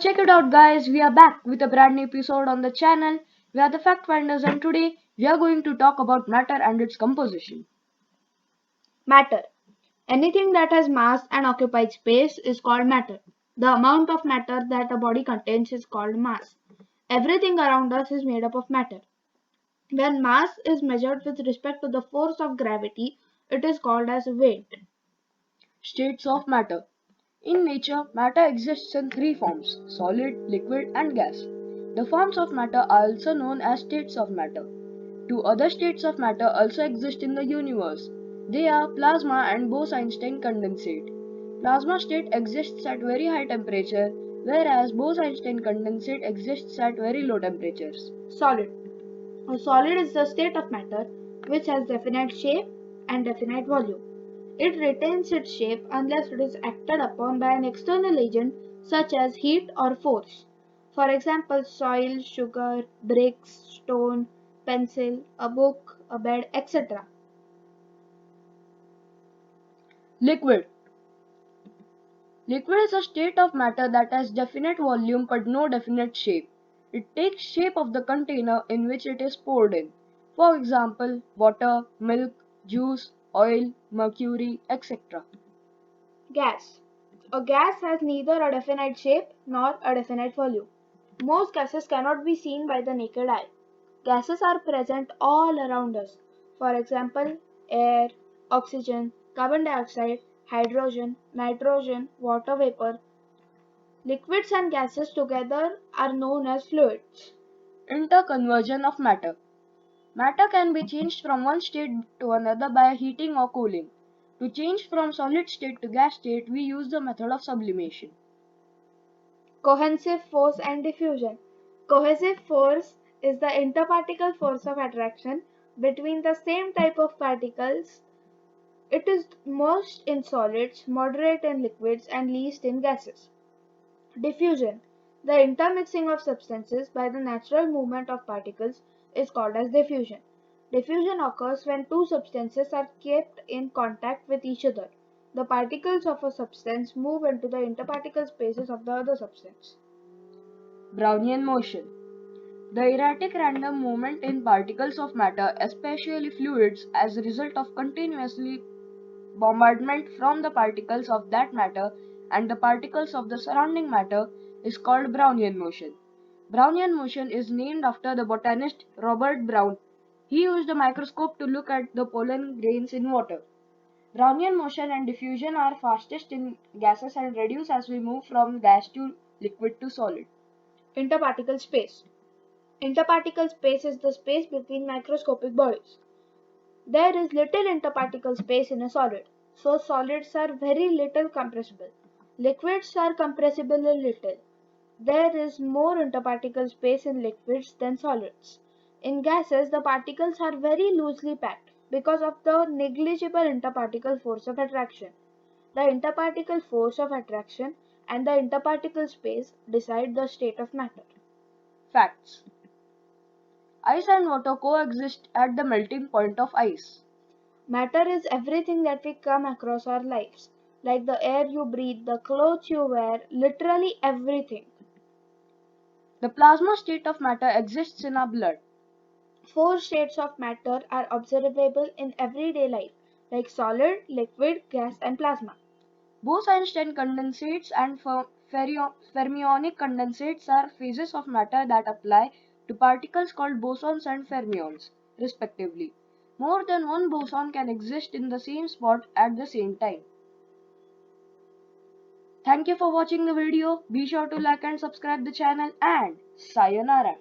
check it out guys, we are back with a brand new episode on the channel. We are the Fact Finders and today we are going to talk about matter and its composition. Matter. Anything that has mass and occupies space is called matter. The amount of matter that a body contains is called mass. Everything around us is made up of matter. When mass is measured with respect to the force of gravity, it is called as weight. States of matter. In nature, matter exists in three forms: solid, liquid and gas. The forms of matter are also known as states of matter. Two other states of matter also exist in the universe. They are plasma and Bose-Einstein condensate. Plasma state exists at very high temperature, whereas Bose-Einstein condensate exists at very low temperatures. Solid. A solid is the state of matter which has definite shape and definite volume. It retains its shape unless it is acted upon by an external agent such as heat or force. For example, soil, sugar, bricks, stone, pencil, a book, a bed, etc. Liquid. Liquid is a state of matter that has definite volume but no definite shape. It takes shape of the container in which it is poured in. For example, water, milk, juice, oil, mercury, etc. Gas. A gas has neither a definite shape nor a definite volume. Most gases cannot be seen by the naked eye. Gases are present all around us. For example, air, oxygen, carbon dioxide, hydrogen, nitrogen, water vapor. Liquids and gases together are known as fluids. Interconversion of matter. Matter can be changed from one state to another by heating or cooling. To change from solid state to gas state, we use the method of sublimation. Cohesive force and diffusion. Cohesive force is the interparticle force of attraction between the same type of particles. It is most in solids, moderate in liquids, and least in gases. Diffusion. The intermixing of substances by the natural movement of particles is called as diffusion. Diffusion occurs when two substances are kept in contact with each other. The particles of a substance move into the interparticle spaces of the other substance. Brownian motion. The erratic random movement in particles of matter, especially fluids, as a result of continuously bombardment from the particles of that matter and the particles of the surrounding matter is called Brownian motion. Brownian motion is named after the botanist Robert Brown. He used a microscope to look at the pollen grains in water. Brownian motion and diffusion are fastest in gases and reduce as we move from gas to liquid to solid. Interparticle space. Interparticle space is the space between microscopic bodies. There is little interparticle space in a solid, so solids are very little compressible. Liquids are compressible a little. There is more interparticle space in liquids than solids. In gases, the particles are very loosely packed because of the negligible interparticle force of attraction. The interparticle force of attraction and the interparticle space decide the state of matter. Facts. Ice and water coexist at the melting point of ice. Matter is everything that we come across our lives, like the air you breathe, the clothes you wear, literally everything. The plasma state of matter exists in our blood. Four states of matter are observable in everyday life, like solid, liquid, gas, and plasma. Bose-Einstein condensates and fermionic condensates are phases of matter that apply to particles called bosons and fermions, respectively. More than one boson can exist in the same spot at the same time. Thank you for watching the video. Be sure to like and subscribe the channel and sayonara.